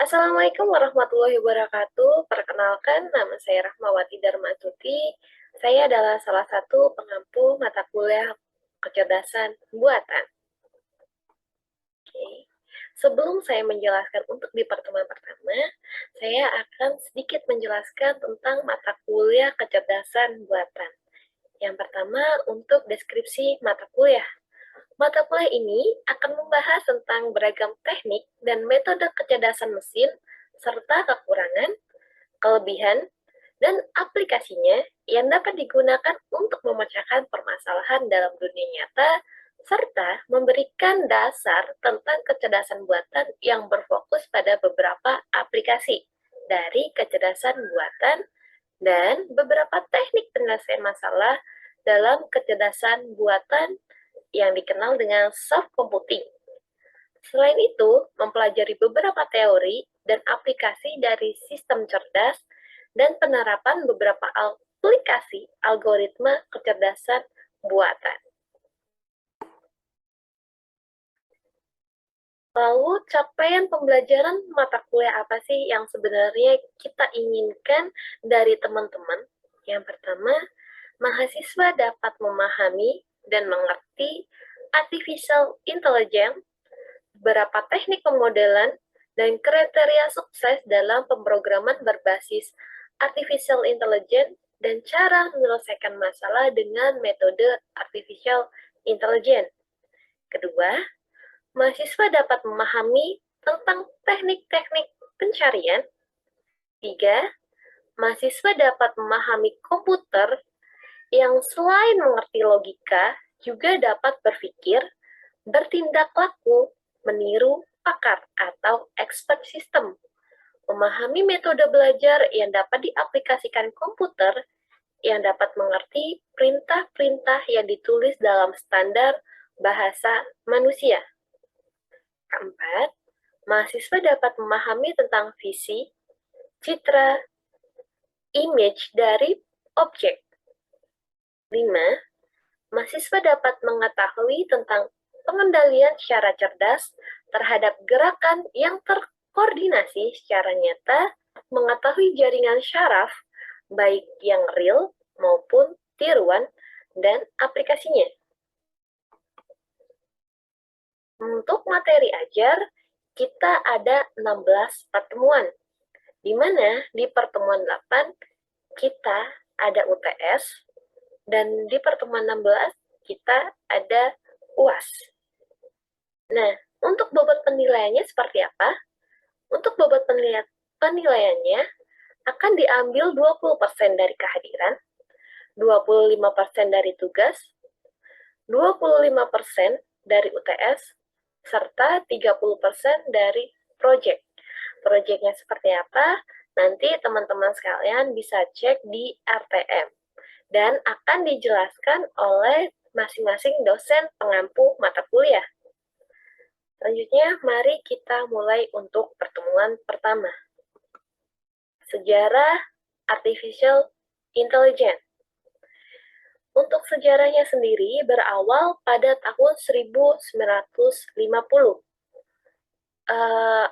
Assalamualaikum warahmatullahi wabarakatuh. Perkenalkan, nama saya Rahmawati Darmatuti. Saya adalah salah satu pengampu mata kuliah kecerdasan buatan. Oke. Sebelum saya menjelaskan untuk di pertemuan pertama, saya akan sedikit menjelaskan tentang mata kuliah kecerdasan buatan. Yang pertama, untuk deskripsi mata kuliah. Mata kuliah ini akan membahas tentang beragam teknik dan metode kecerdasan mesin, serta kekurangan, kelebihan, dan aplikasinya yang dapat digunakan untuk memecahkan permasalahan dalam dunia nyata, serta memberikan dasar tentang kecerdasan buatan yang berfokus pada beberapa aplikasi dari kecerdasan buatan dan beberapa teknik penyelesaian masalah dalam kecerdasan buatan yang dikenal dengan soft computing. Selain itu, mempelajari beberapa teori dan aplikasi dari sistem cerdas dan penerapan beberapa aplikasi algoritma kecerdasan buatan. Lalu, capaian pembelajaran mata kuliah apa sih yang sebenarnya kita inginkan dari teman-teman? Yang pertama, mahasiswa dapat memahami dan mengerti artificial intelligence, beberapa teknik pemodelan, dan kriteria sukses dalam pemrograman berbasis artificial intelligence dan cara menyelesaikan masalah dengan metode artificial intelligence. Kedua, mahasiswa dapat memahami tentang teknik-teknik pencarian. Tiga, mahasiswa dapat memahami komputer yang selain mengerti logika, juga dapat berpikir, bertindak laku, meniru pakar atau expert system, memahami metode belajar yang dapat diaplikasikan komputer, yang dapat mengerti perintah-perintah yang ditulis dalam standar bahasa manusia. Keempat, mahasiswa dapat memahami tentang visi, citra, image dari objek. 5. Mahasiswa dapat mengetahui tentang pengendalian secara cerdas terhadap gerakan yang terkoordinasi secara nyata, mengetahui jaringan syaraf, baik yang real maupun tiruan, dan aplikasinya. Untuk materi ajar, kita ada 16 pertemuan, di mana di pertemuan 8 kita ada UTS, dan di pertemuan 16 kita ada UAS. Nah, untuk bobot penilaiannya seperti apa? Untuk bobot penilaiannya akan diambil 20% dari kehadiran, 25% dari tugas, 25% dari UTS, serta 30% dari proyek. Proyeknya seperti apa? Nanti teman-teman sekalian bisa cek di RTM dan akan dijelaskan oleh masing-masing dosen pengampu mata kuliah. Selanjutnya, mari kita mulai untuk pertemuan pertama. Sejarah Artificial Intelligence. Untuk sejarahnya sendiri berawal pada tahun 1950.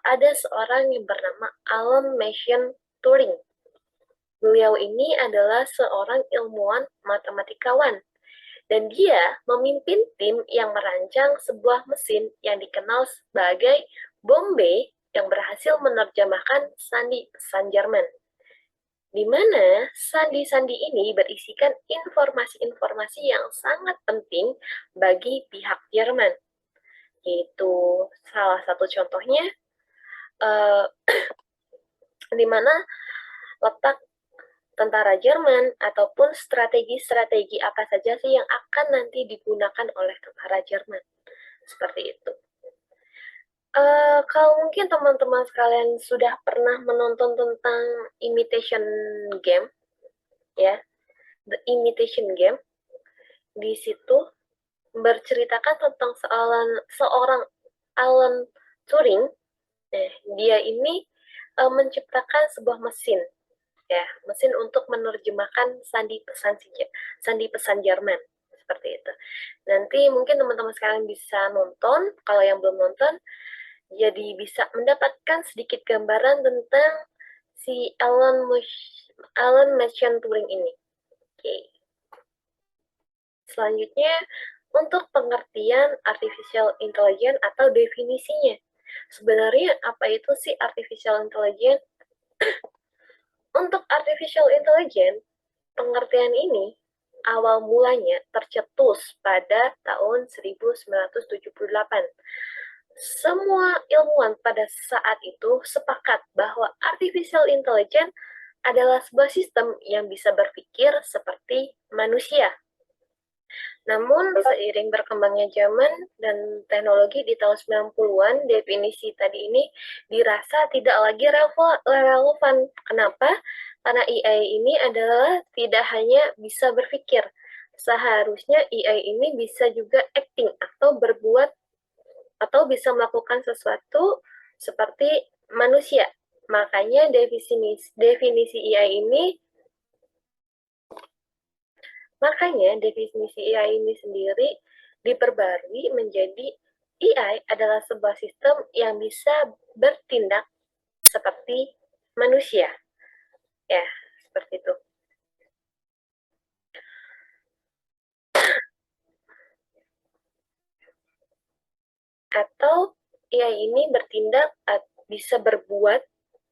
Ada seorang yang bernama Alan Mason Turing. Beliau ini adalah seorang ilmuwan matematikawan, dan dia memimpin tim yang merancang sebuah mesin yang dikenal sebagai Bombe yang berhasil menerjemahkan sandi pesan Jerman, di mana sandi-sandi ini berisikan informasi-informasi yang sangat penting bagi pihak Jerman. Itu salah satu contohnya, di mana letak tentara Jerman ataupun strategi-strategi apa saja sih yang akan nanti digunakan oleh tentara Jerman. Seperti itu. Kalau mungkin teman-teman sekalian sudah pernah menonton tentang Imitation Game, ya, The Imitation Game, di situ berceritakan tentang seorang Alan Turing. Dia ini menciptakan sebuah mesin, ya, mesin untuk menerjemahkan sandi pesan Jerman, seperti itu. Nanti mungkin teman-teman sekalian bisa nonton, kalau yang belum nonton, jadi bisa mendapatkan sedikit gambaran tentang si Alan Machine Turing ini. Oke. Selanjutnya, untuk pengertian artificial intelligence atau definisinya. Sebenarnya apa itu sih artificial intelligence? Untuk artificial intelligence, pengertian ini awal mulanya tercetus pada tahun 1978. Semua ilmuwan pada saat itu sepakat bahwa artificial intelligence adalah sebuah sistem yang bisa berpikir seperti manusia. Namun, seiring berkembangnya zaman dan teknologi di tahun 90-an, definisi tadi ini dirasa tidak lagi relevan. Kenapa? Karena AI ini adalah tidak hanya bisa berpikir. Seharusnya AI ini bisa juga acting atau berbuat atau bisa melakukan sesuatu seperti manusia. Makanya definisi AI ini AI ini sendiri diperbarui menjadi AI adalah sebuah sistem yang bisa bertindak seperti manusia. Ya, seperti itu. Atau AI ini bertindak bisa berbuat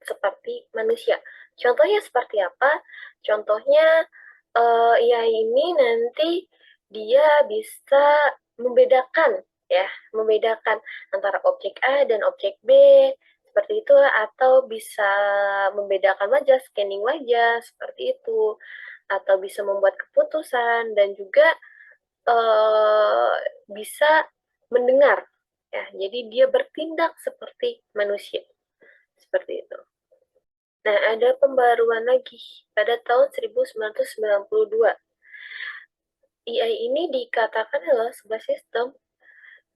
seperti manusia. Contohnya seperti apa? Contohnya AI ini nanti dia bisa membedakan membedakan antara objek A dan objek B seperti itu, atau bisa membedakan wajah, scanning wajah seperti itu, atau bisa membuat keputusan dan juga bisa mendengar ya. Jadi dia bertindak seperti manusia seperti itu. Nah, ada pembaruan lagi pada tahun 1992. AI ini dikatakan adalah sebuah sistem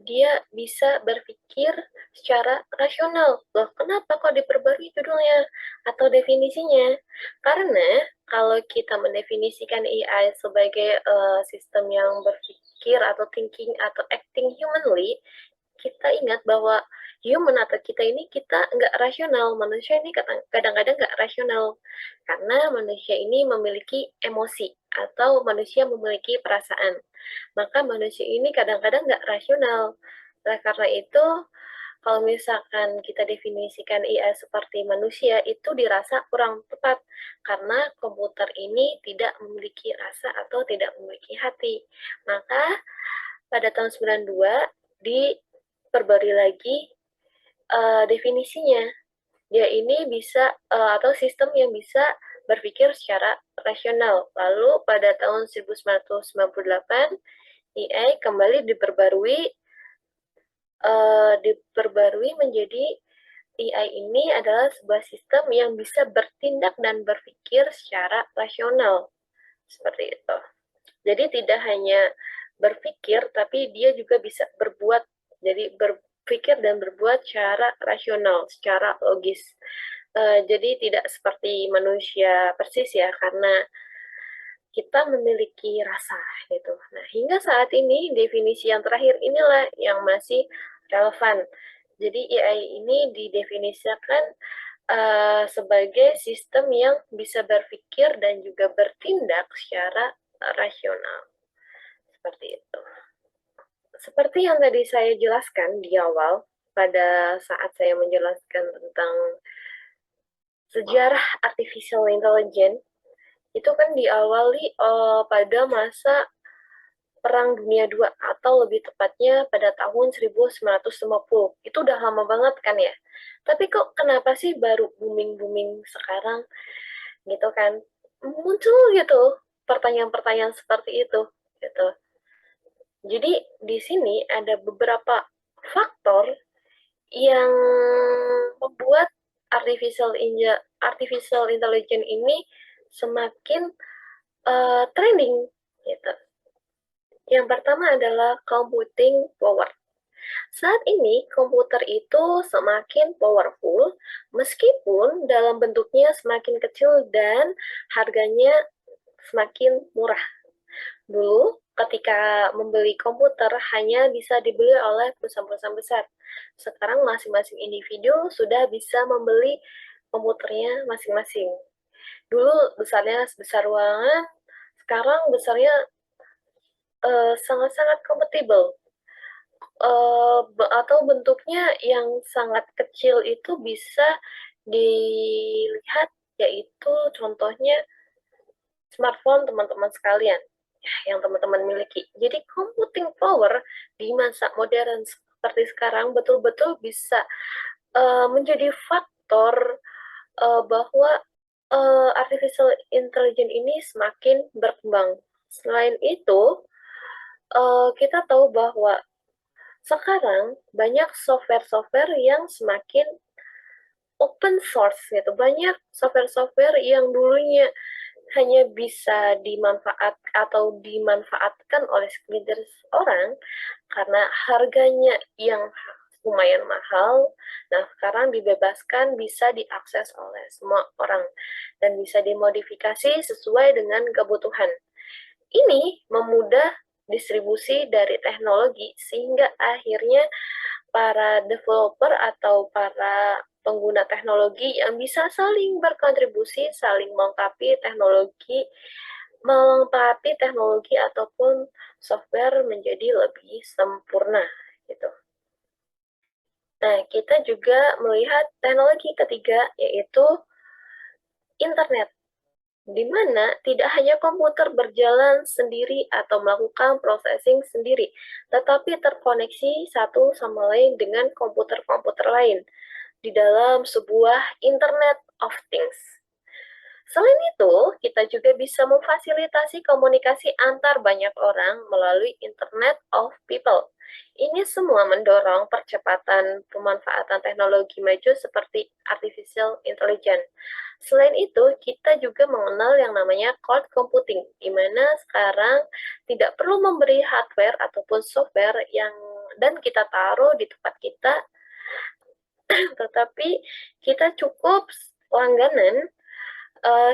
dia bisa berpikir secara rasional. Loh, kenapa kok diperbarui judulnya atau definisinya? Karena kalau kita mendefinisikan AI sebagai sistem yang berpikir atau thinking atau acting humanly, kita ingat bahwa human atau kita ini kita nggak rasional. Manusia ini kadang-kadang nggak rasional karena manusia ini memiliki emosi atau manusia memiliki perasaan. Maka manusia ini kadang-kadang nggak rasional. Oleh karena itu, kalau misalkan kita definisikan AI seperti manusia, itu dirasa kurang tepat karena komputer ini tidak memiliki rasa atau tidak memiliki hati. Maka pada tahun 92 diperbarui lagi definisinya. Dia ini bisa atau sistem yang bisa berpikir secara rasional. Lalu pada tahun 1998 AI kembali diperbarui menjadi AI ini adalah sebuah sistem yang bisa bertindak dan berpikir secara rasional. Seperti itu. Jadi tidak hanya berpikir, tapi dia juga bisa berbuat. Jadi berpikir dan berbuat secara rasional, secara logis. Jadi tidak seperti manusia persis ya, karena kita memiliki rasa gitu. Nah, hingga saat ini definisi yang terakhir inilah yang masih relevan. Jadi AI ini didefinisikan sebagai sistem yang bisa berpikir dan juga bertindak secara rasional. Seperti itu. Seperti yang tadi saya jelaskan di awal, pada saat saya menjelaskan tentang sejarah artificial intelligence, itu kan diawali pada masa Perang Dunia II, atau lebih tepatnya pada tahun 1950. Itu udah lama banget kan ya. Tapi kok kenapa sih baru booming-booming sekarang gitu kan? Muncul gitu pertanyaan-pertanyaan seperti itu gitu. Jadi di sini ada beberapa faktor yang membuat artificial intelligence ini semakin trending gitu. Yang pertama adalah computing power. Saat ini komputer itu semakin powerful meskipun dalam bentuknya semakin kecil dan harganya semakin murah. Dulu ketika membeli komputer hanya bisa dibeli oleh perusahaan-perusahaan besar. Sekarang masing-masing individu sudah bisa membeli komputernya masing-masing. Dulu besarnya sebesar ruangan, sekarang besarnya sangat-sangat kompatibel. Atau bentuknya yang sangat kecil itu bisa dilihat, yaitu contohnya smartphone teman-teman sekalian yang teman-teman miliki. Jadi computing power di masa modern seperti sekarang betul-betul bisa menjadi faktor bahwa artificial intelligence ini semakin berkembang. Selain itu, kita tahu bahwa sekarang banyak software-software yang semakin open source gitu. Banyak software-software yang dulunya hanya bisa dimanfaatkan oleh segelintir orang karena harganya yang lumayan mahal. Nah, sekarang dibebaskan bisa diakses oleh semua orang dan bisa dimodifikasi sesuai dengan kebutuhan. Ini memudah distribusi dari teknologi sehingga akhirnya para developer atau para pengguna teknologi yang bisa saling berkontribusi, saling melengkapi teknologi ataupun software menjadi lebih sempurna gitu. Nah, kita juga melihat teknologi ketiga yaitu internet, di mana tidak hanya komputer berjalan sendiri atau melakukan processing sendiri, tetapi terkoneksi satu sama lain dengan komputer-komputer lain di dalam sebuah Internet of Things. Selain itu, kita juga bisa memfasilitasi komunikasi antar banyak orang melalui Internet of People. Ini semua mendorong percepatan pemanfaatan teknologi maju seperti artificial intelligence. Selain itu, kita juga mengenal yang namanya cloud computing, di mana sekarang tidak perlu memberi hardware ataupun software dan kita taruh di tempat kita, tetapi kita cukup langganan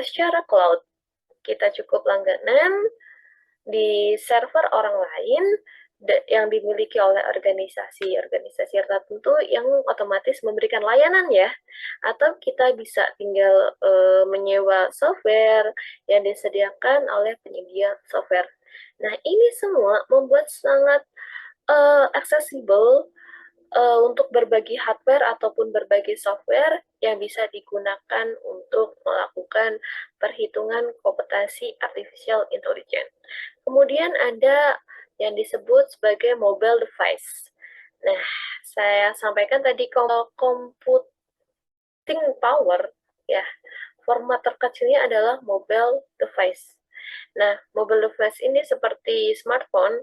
secara cloud. Kita cukup langganan di server orang lain yang dimiliki oleh organisasi tertentu yang otomatis memberikan layanan ya. Atau kita bisa tinggal menyewa software yang disediakan oleh penyedia software. Nah, ini semua membuat sangat accessible untuk berbagi hardware ataupun berbagi software yang bisa digunakan untuk melakukan perhitungan komputasi artificial intelligence. Kemudian ada yang disebut sebagai mobile device. Nah, saya sampaikan tadi computing power, ya, format terkecilnya adalah mobile device. Nah, mobile device ini seperti smartphone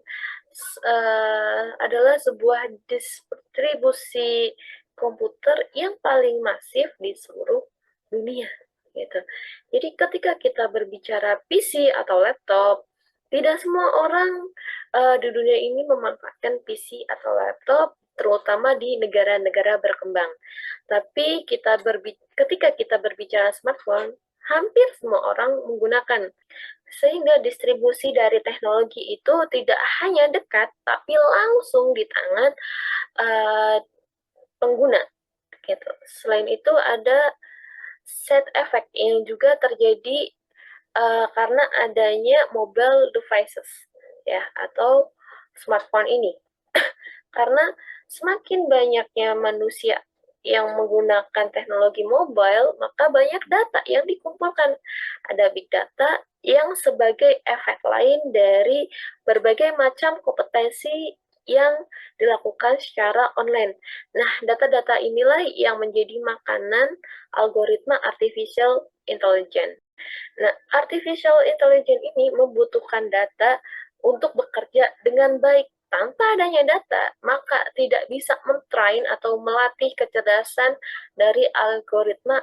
adalah sebuah distribusi komputer yang paling masif di seluruh dunia. Gitu. Jadi ketika kita berbicara PC atau laptop, tidak semua orang di dunia ini memanfaatkan PC atau laptop, terutama di negara-negara berkembang. Tapi ketika kita berbicara smartphone, hampir semua orang menggunakan. Sehingga distribusi dari teknologi itu tidak hanya dekat, tapi langsung di tangan pengguna. Gitu. Selain itu ada set effect yang juga terjadi karena adanya mobile devices, ya, atau smartphone ini. Karena semakin banyaknya manusia yang menggunakan teknologi mobile, maka banyak data yang dikumpulkan. Ada big data yang sebagai efek lain dari berbagai macam kompetensi yang dilakukan secara online. Nah, data-data inilah yang menjadi makanan algoritma artificial intelligence. Nah, artificial intelligence ini membutuhkan data untuk bekerja dengan baik. Tanpa adanya data, maka tidak bisa mentrain atau melatih kecerdasan dari algoritma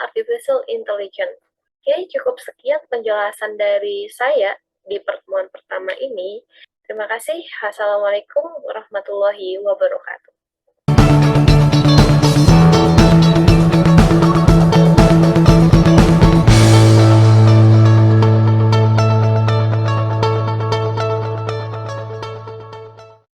artificial intelligence. Oke, cukup sekian penjelasan dari saya di pertemuan pertama ini. Terima kasih. Assalamualaikum warahmatullahi wabarakatuh.